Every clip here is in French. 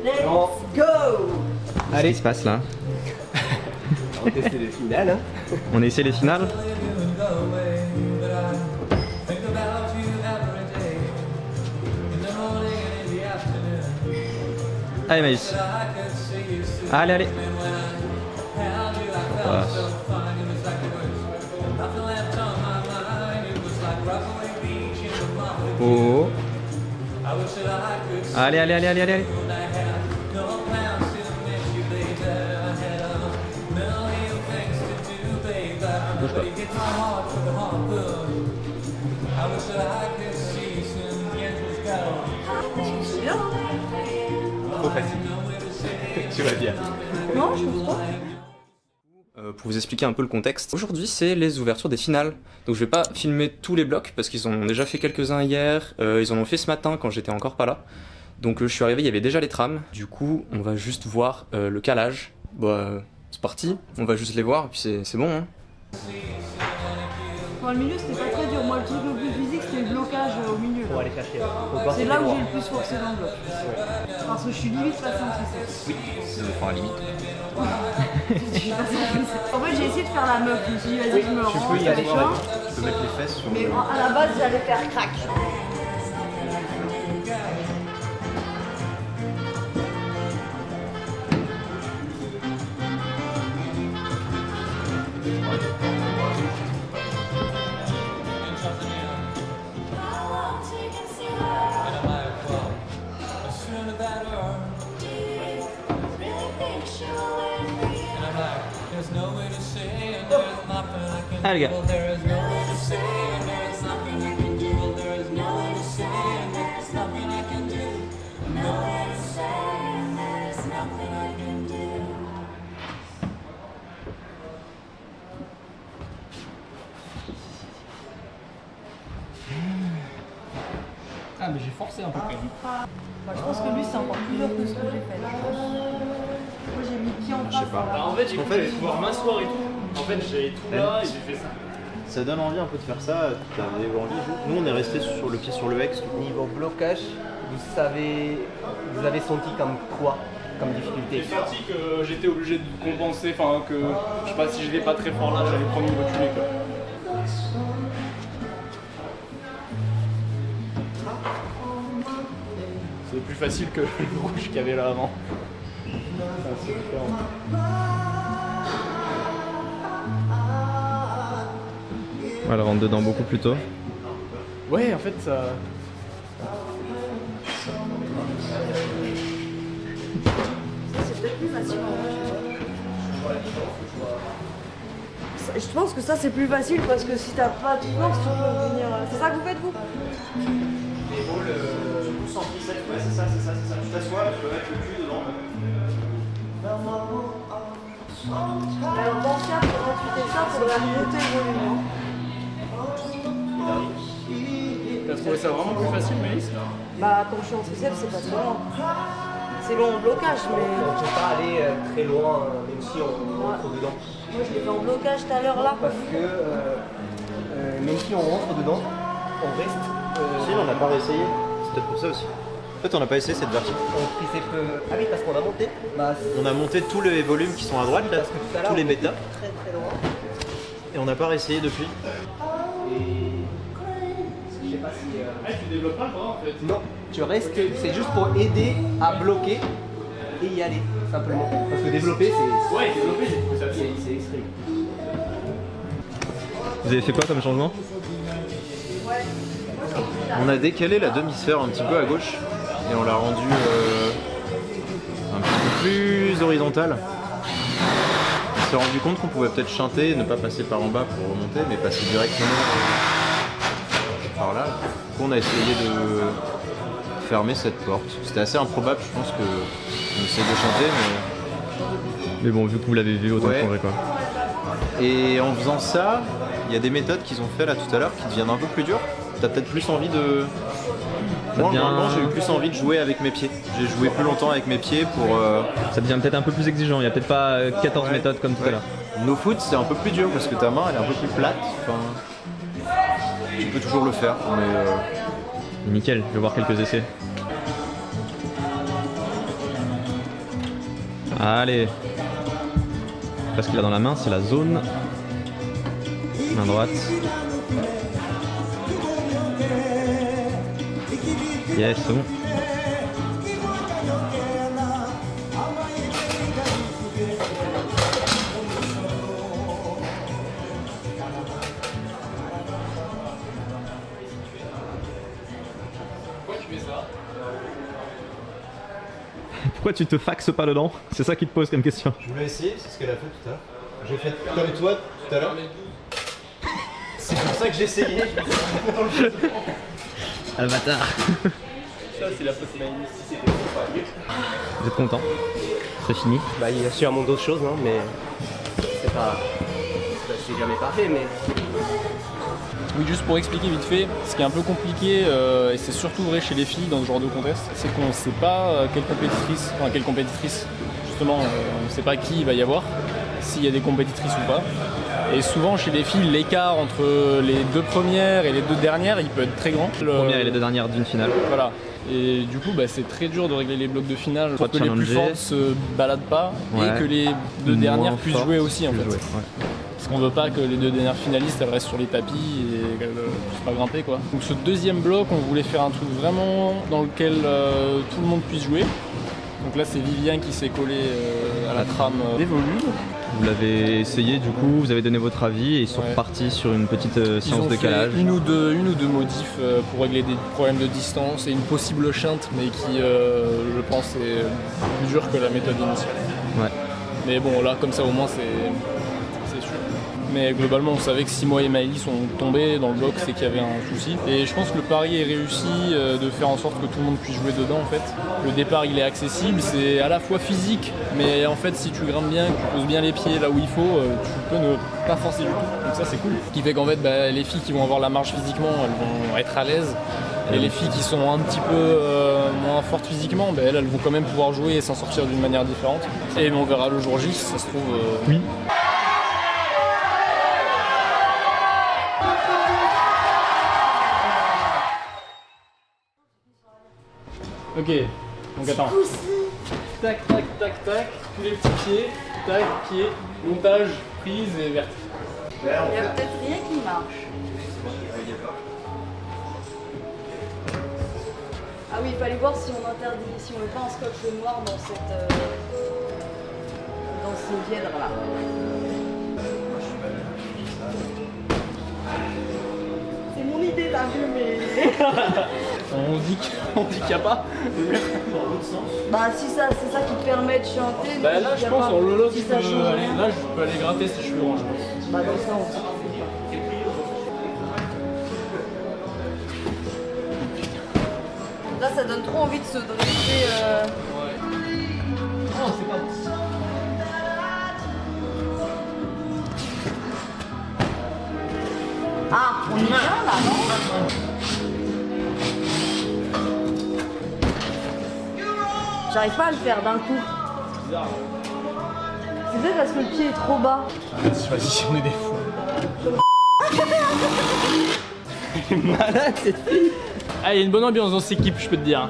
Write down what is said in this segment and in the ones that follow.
Let's go. Allez, qu'est-ce qui se passe là? On va tester les finales. Hein. On essaie les finales. Allez Maïs. Allez, allez. On passe. Oh. Allez, allez, allez, allez, allez. Bouge pas. C'est bien. Trop facile. Tu vas bien. Non, je pense pas. Pour vous expliquer un peu le contexte, aujourd'hui c'est les ouvertures des finales. Donc je vais pas filmer tous les blocs parce qu'ils en ont déjà fait quelques-uns hier, ils en ont fait ce matin quand j'étais encore pas là. Donc je suis arrivé, il y avait déjà les trams, du coup on va juste voir le calage. Bah c'est parti, on va juste les voir et puis c'est bon hein. Dans le milieu, c'était pas très dur. Moi, le truc le plus physique, c'était le blocage au milieu. Pour aller chercher. C'est là où j'ai le plus forcé dans le bloc. Parce que je suis limite passé en 3-7. Oui, enfin limite. Je suis passé en 3-7. En fait, j'ai essayé de faire la meuf. Je me suis dit, vas-y, je me rends. Tu peux y aller. machin. Tu peux mettre les fesses sur Mais le... à la base, j'allais faire crack. Allez les gars. Ah mais j'ai forcé un peu quand même. Bah, je pense que lui, c'est encore plus dur que ce que j'ai fait. Moi, j'ai mis le pied en face. Je sais pas. voilà. Bah, en fait j'ai cru pouvoir m'asseoir et tout. En fait j'avais tout là et j'ai fait ça. Ça donne envie un peu de faire ça. T'avais envie. Nous on est resté sur le pied sur le X. Niveau blocage, vous avez senti comme quoi, comme difficulté? J'ai senti que j'étais obligé de compenser, enfin que je sais pas si je vais pas très fort là, j'allais prendre une reculée quoi. C'est plus facile que le rouge qu'il y avait là avant. C'est différent. On va rentre dedans beaucoup plus tôt. Ouais en fait ça. C'est peut-être plus facile. Je pense que ça c'est plus facile parce que si t'as pas de force, tu peux venir. C'est ça que vous faites vous? Les rôles, pousse en tricep, ouais c'est ça. Tu t'assois, tu peux mettre le cul dedans. Alors dans ce cas, quand tu fais ça, faudrait monter le volume. T'as trouvé ça vraiment plus facile Mélisse? Bah quand je suis en triceps, c'est pas trop long. C'est long en blocage, mais On ne peut pas aller très loin, même si on rentre dedans. moi je l'ai fait en blocage tout à l'heure là. Parce que même si on rentre dedans, on reste. Si, on n'a pas réessayé. C'est peut-être pour ça aussi. En fait, on n'a pas essayé cette version. On tricep. Ah oui, parce qu'on a monté. Bah, On a monté tous les volumes qui sont à droite, là, parce que tout à l'heure, tous les on méta, était très très loin. et on n'a pas réessayé depuis. Et je sais pas si. Ah tu développes pas toi en fait. Non, tu restes. C'est juste pour aider à bloquer et y aller simplement. Parce que développer, Ouais développer j'ai trouvé ça bien. c'est extrême. Vous avez fait quoi comme changement? On a décalé la demi-sphère un petit peu à gauche, et on l'a rendue un petit peu plus horizontale. On s'est rendu compte qu'on pouvait peut-être chanter, ne pas passer par en bas pour remonter, mais passer directement par là. Du coup, on a essayé de fermer cette porte. C'était assez improbable, je pense qu'on essaie de chanter, Mais bon, vu que vous l'avez vu, autant Ouais. changer quoi. Et en faisant ça, il y a des méthodes qu'ils ont fait là tout à l'heure qui deviennent un peu plus dures. T'as peut-être plus envie de... Moi, devient- normalement, j'ai eu plus envie de jouer avec mes pieds. J'ai joué plus longtemps avec mes pieds pour... Ça devient peut-être un peu plus exigeant, il y a peut-être pas 14 Ouais. méthodes comme tout à Ouais. l'heure. No foot, c'est un peu plus dur parce que ta main, elle est un peu plus plate. Enfin, tu peux toujours le faire, mais... Nickel, je vais voir quelques essais. Allez. Après, ce qu'il a dans la main, c'est la zone. Main droite. Yes, c'est bon. Pourquoi tu te faxes pas dedans? C'est ça qui te pose comme question. Je voulais essayer, c'est ce qu'elle a fait tout à l'heure. J'ai fait comme toi tout à l'heure. C'est pour ça que j'ai essayé. Ah le bâtard. Ça, c'est la faute Maïlis. Vous êtes content? C'est fini? Bah, il y a sûrement d'autres choses, hein, mais c'est pas. C'est jamais parfait, mais. Oui, juste pour expliquer vite fait, ce qui est un peu compliqué, et c'est surtout vrai chez les filles dans ce genre de contest, c'est qu'on ne sait pas quelle compétitrice, justement, on ne sait pas qui il va y avoir, s'il y a des compétitrices ou pas. Et souvent chez les filles, l'écart entre les deux premières et les deux dernières, il peut être très grand. Première et les deux dernières d'une finale. Voilà. Et du coup, bah, c'est très dur de régler les blocs de finale pour que les plus challenger. fortes se baladent pas Ouais. et que les deux Moins dernières puissent fortes jouer aussi en puissent fait. jouer, ouais. Parce qu'on veut pas que les deux dernières finalistes elles restent sur les tapis et qu'elles puissent pas grimper quoi. Donc ce deuxième bloc, on voulait faire un truc vraiment dans lequel tout le monde puisse jouer. Donc là c'est Vivien qui s'est collé à la trame des volumes. Vous l'avez essayé du coup, vous avez donné votre avis et ils sont Ouais. repartis sur une petite Ils séance ont de fait calage. une ou deux modifs pour régler des problèmes de distance et une possible chinte, mais qui je pense est plus dur que la méthode initiale. Ouais. Mais bon là comme ça au moins c'est sûr. Mais globalement on savait que si moi et Maëlys sont tombés dans le bloc c'est qu'il y avait un souci. Et je pense que le pari est réussi de faire en sorte que tout le monde puisse jouer dedans en fait. Le départ il est accessible, c'est à la fois physique, mais en fait si tu grimpes bien, que tu poses bien les pieds là où il faut, tu peux ne pas forcer du tout. Donc ça c'est cool. Ce qui fait qu'en fait bah, les filles qui vont avoir la marge physiquement elles vont être à l'aise. Et les filles qui sont un petit peu moins fortes physiquement, bah, elles vont quand même pouvoir jouer et s'en sortir d'une manière différente. Et on verra le jour J si ça se trouve. Oui. Ok, donc attends. Tac, tac, tac, tac, tous les petits pieds, tac, pied, montage, prise et vertige. Il y a peut-être rien qui marche. Ah oui, il fallait voir si on interdit, si on met pas un scotch noir dans cette, dans ces vièdres là. C'est mon idée, t'as vu, mais. On dit qu'il n'y a pas. Bah si ça, c'est ça qui te permet de chanter. Bah donc là il y je a pense pas- en lolo si je ça peux change aller, rien. là je peux aller gratter si je suis orange. Bah dans ça on s'en fout. Là ça donne trop envie de se dresser. Non c'est pas Ah, on est bien là, non? J'arrive pas à le faire d'un coup. bizarre. C'est peut-être parce que le pied est trop bas. Vas-y, on est des fous. Malade cette fille. Ah, il y a une bonne ambiance dans cette équipe, je peux te dire.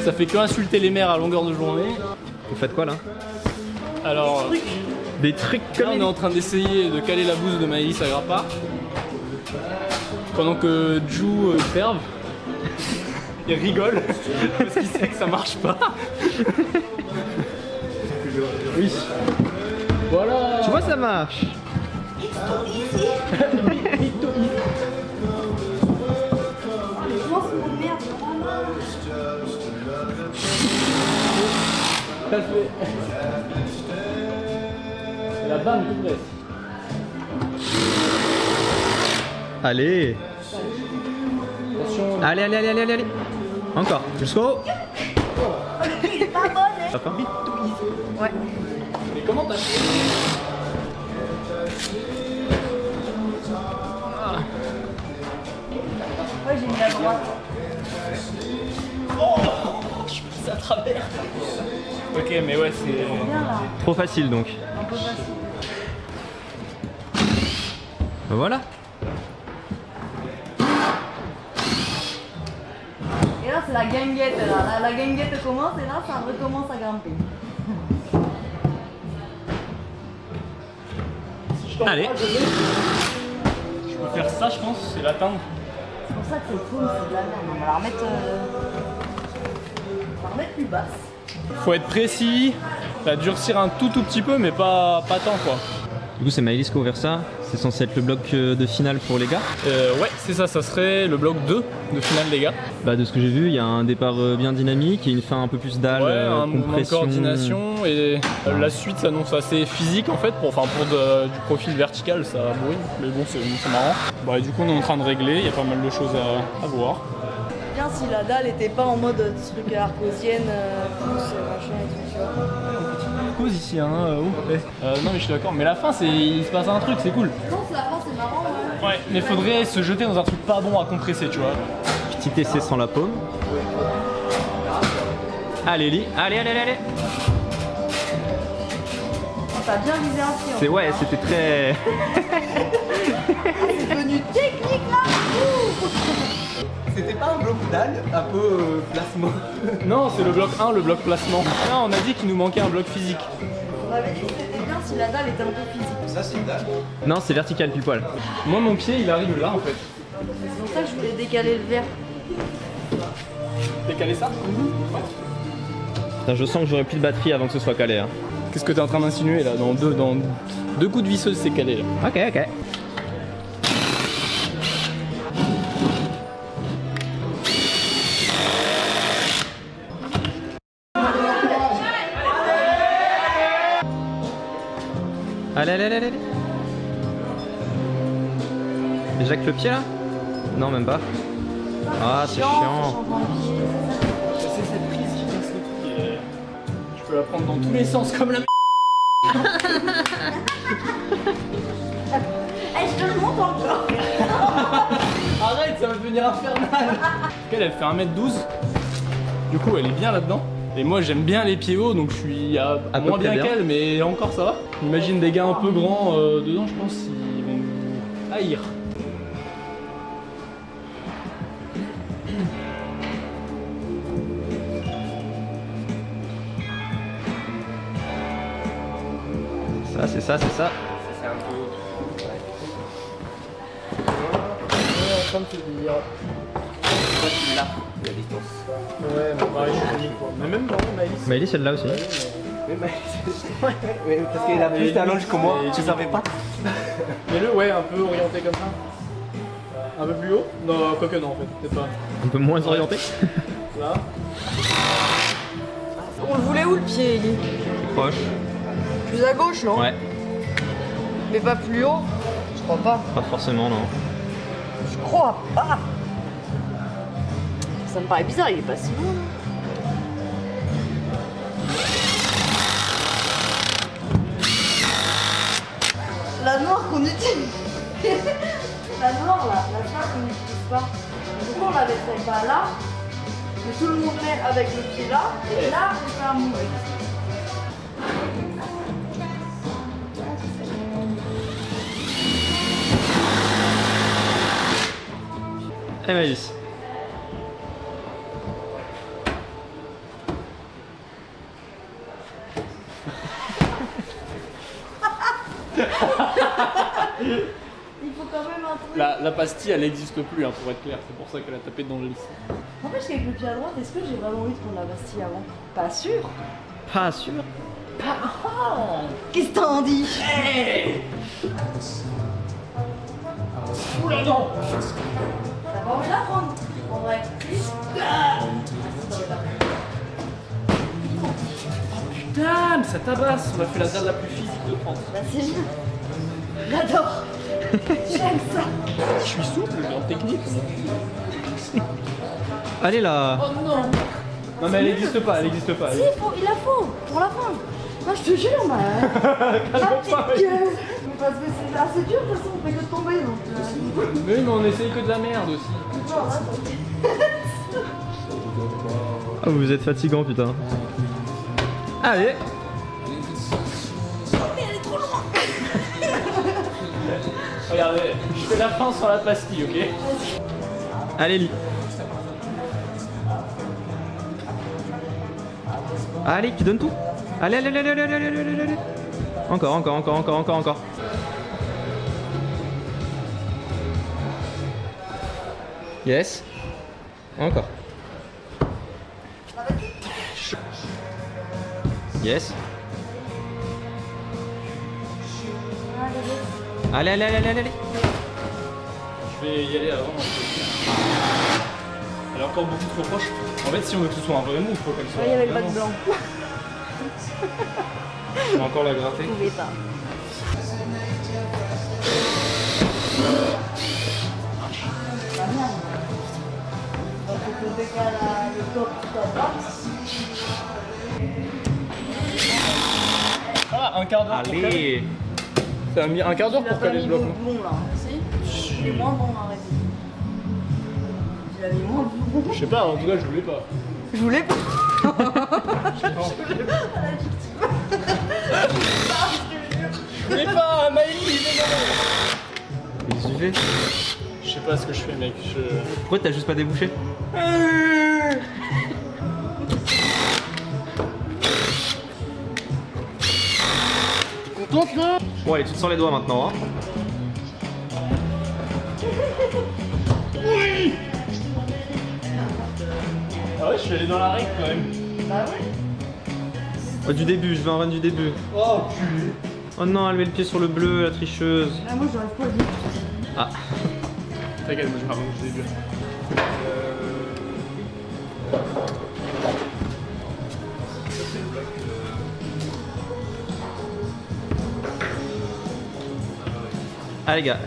Ça fait que insulter les mères à longueur de journée. Vous faites quoi là? Alors, Des trucs là comme on est en train d'essayer de caler la bouse de Maëlys à Grappa. Pendant que Ju serve. Il rigole parce qu'il sait que ça marche pas. Oui. Voilà. Tu vois ça marche. Comment c'est une merde? T'as fait. C'est la bande qui presse. Allez. Attention. Allez, allez, allez, allez, allez. Encore. Jusqu'au. C'est pas bonne, hein? Ça fait. Ouais. Mais comment t'as fait? Ouais, j'ai mis la droite. C'est à travers. Ok, mais ouais, c'est. Bien là. Trop facile donc. Un peu facile. Ben voilà. Et là, c'est la guinguette là. La guinguette commence et là, ça recommence à grimper. Allez. Je peux faire ça, je pense, c'est l'atteindre. C'est pour ça que c'est cool, c'est de la merde. On va la remettre, plus basse. Faut être précis, la durcir un tout petit peu, mais pas tant quoi. Du coup, c'est Maëlys qui a ouvert ça. C'est censé être le bloc de finale pour les gars. Ouais, c'est ça, ça serait le bloc 2 de finale les gars. Bah, de ce que j'ai vu, il y a un départ bien dynamique et une fin un peu plus dalle, Ouais, un mouvement de compression. coordination et la suite s'annonce assez physique en fait, pour du profil vertical ça brûle, mais bon c'est marrant. Bah, du coup on est en train de régler, il y a pas mal de choses à voir. Bien si la dalle était pas en mode truc arcosienne, pouce, machin et tout, tu vois. Cause ici hein, non mais je suis d'accord, mais la fin il se passe un truc, c'est cool. Non, c'est la fin, c'est marrant, ouais. Ouais, mais faudrait se jeter dans un truc pas bon à compresser, tu vois. Petit essai sans la paume. Allez, Lee. Allez. Oh, t'as bien visé un pied. C'est ouais, c'était très. C'est devenu technique là. C'était pas un bloc dalle, un peu plasma. Non, c'est le bloc 1, le bloc placement. Non, on a dit qu'il nous manquait un bloc physique. On avait dit que c'était bien si la dalle était un peu physique. Ça, c'est une dalle. Non, c'est vertical pile poil. Moi mon pied il arrive là en fait. C'est pour ça que je voulais décaler le verre. Décaler ça. Putain, je sens que j'aurai plus de batterie avant que ce soit calé. Hein. Qu'est-ce que t'es en train d'insinuer là? Dans deux coups de visseuse c'est calé là. Ok. Allez. Déjà que le pied là? Non, même pas. Ah, c'est chiant. C'est cette prise qui casse le pied. Je peux la prendre dans tous les sens comme la Eh, je te le montre encore. Arrête, ça va devenir infernal. Elle fait 1m12. Du coup, elle est bien là-dedans. Et moi, j'aime bien les pieds hauts, donc je suis à peu moins près bien bien. qu'elle, mais encore ça va. Imagine des gars un peu grands dedans, je pense qu'ils vont nous haïr. Ça, c'est ça. C'est un peu. Comme tu dis, Là, la distance. ouais, mais pareil, je suis connu quoi. Mais même dans Maëlys. Maëlys, celle-là aussi. Ouais, parce qu'il a plus d'allonge que moi, Et tu savais pas. Mets-le, ouais, un peu orienté comme ça. Un peu plus haut? Non, quoique non en fait, peut-être pas. Un peu moins orienté. Là. On le voulait où le pied, Ellie? Proche. Plus à gauche, non? Ouais. Mais pas plus haut? Je crois pas. Pas forcément, non. Je crois pas. Ça me paraît bizarre, il est pas si loin. La noire qu'on utilise. La noire là, la noire qu'on n'utilise pas. Pourquoi on la mettrait pas là? Mais tout le monde met avec le pied là, et là on fait un mouvement. Et Maëlys. Il faut quand même un truc. La pastille elle n'existe plus hein, pour être clair, c'est pour ça qu'elle a tapé dans le lycée. N'empêche qu'avec le pied à droite, est-ce que j'ai vraiment envie de prendre la pastille avant? Pas sûr. Pas sûr. Qu'est-ce que t'en dis? Oula non. T'as pas envie de la prendre? En vrai. Putain, mais ça tabasse, on a fait la dalle la plus physique de France. Bah c'est bien. J'adore. J'aime ça. Je suis souple, mais en technique. Allez là. Oh non. Non mais elle n'existe pas, elle n'existe pas. Si, il la faut. Pour la fin. Moi je te jure, ma petite gueule. Parce que c'est assez dur, de toute façon, on fait que de tomber. Donc, Mais on essaye que de la merde aussi. genre, là, Ah, vous êtes fatigant, putain. Allez. Regardez, je fais la fin sur la pastille, ok? Allez, Lee. Allez, tu donnes tout. Allez. Encore. Yes. Encore. Yes. Allez, allez, allez, allez, allez. Je vais y aller avant. Elle est encore beaucoup trop proche. En fait, si on veut que ce soit un vrai move, il faut qu'elle soit. Il y avait le bac vraiment- blanc. Je vais encore la gratter. Je pouvais pas. Donc il faut décaler le top tout à droite. Ah, un quart d'heure pour caler. Allez. Ça a mis un quart d'heure Tu l'as pour pas caler mis le bloc. non bon là. Si. Il est moins bon arrête. Tu l'as mis moins bon. Je sais pas, en tout cas, je voulais pas. Je voulais pas. Je voulais pas, Maëlie, Qu'est-ce que tu fais? Je sais pas ce que je fais, mec. Pourquoi t'as juste pas débouché? Contente là? Bon allez, tu te sors les doigts maintenant. Hein. Ah ouais, je suis allé dans la règle quand même. Bah ouais. Oh, du début, je veux un run du début. Oh, culé. Oh non, elle met le pied sur le bleu, la tricheuse. Ah, moi j'arrive pas à le dire. Ah. T'inquiète, moi je m'arrange des deux. Ah les gars.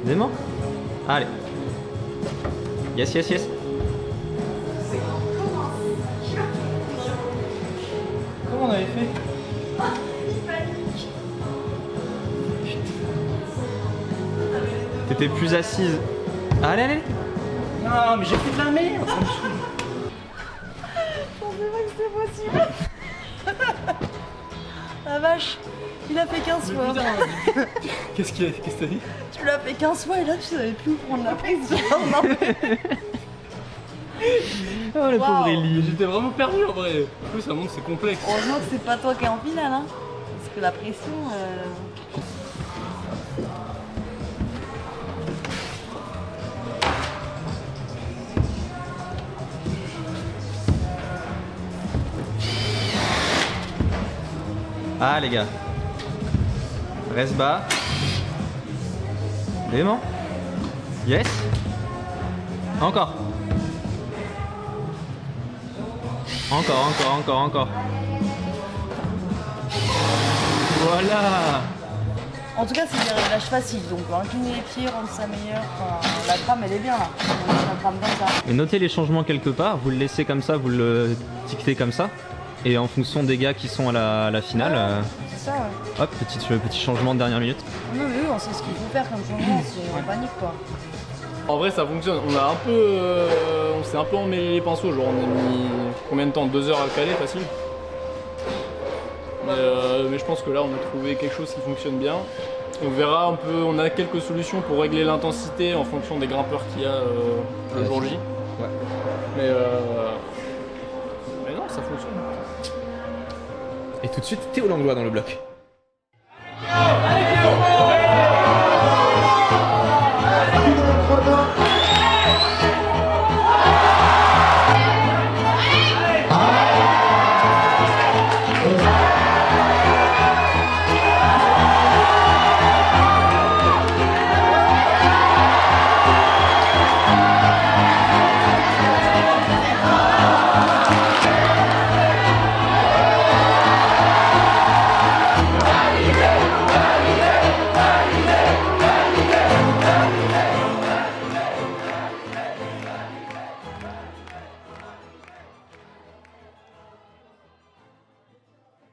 Dément. Allez. Yes, yes, yes. Comment on avait fait? T'étais plus assise. Allez, allez. Non, mais j'ai fait de la merde. Je pensais pas que c'était possible. La vache, il a fait 15 fois. Qu'est-ce que t'as dit? Tu l'as fait 15 fois et là tu savais plus où prendre la prise. Non, Oh le pauvre Wow. Ellie. J'étais vraiment perdu en vrai. En plus, ça montre c'est complexe. Heureusement que c'est pas toi qui es en finale, hein. Parce que la pression. Ah les gars. Reste bas. Dément. Yes. Encore. Encore. Voilà. En tout cas, c'est des réglages faciles. Donc, incliner les pieds, rendre ça meilleur. Enfin, la trame, elle est bien là. On met la trame comme ça. Et notez les changements quelque part, vous le laissez comme ça, vous le dictez comme ça. Et en fonction des gars qui sont à la finale, C'est ça, ouais. hop, petit changement de dernière minute. Non, mais eux, on sait ce qu'il faut faire comme changement. C'est en panique, quoi. En vrai, ça fonctionne. On a un peu. On s'est un peu emmêlé les pinceaux. Genre, on a mis combien de temps? 2 heures à caler, facile. Mais je pense que là, on a trouvé quelque chose qui fonctionne bien. On verra, on a quelques solutions pour régler l'intensité en fonction des grimpeurs qu'il y a le jour J. Ouais. Mais non, ça fonctionne. Et tout de suite, Théo Langlois dans le bloc. Ah,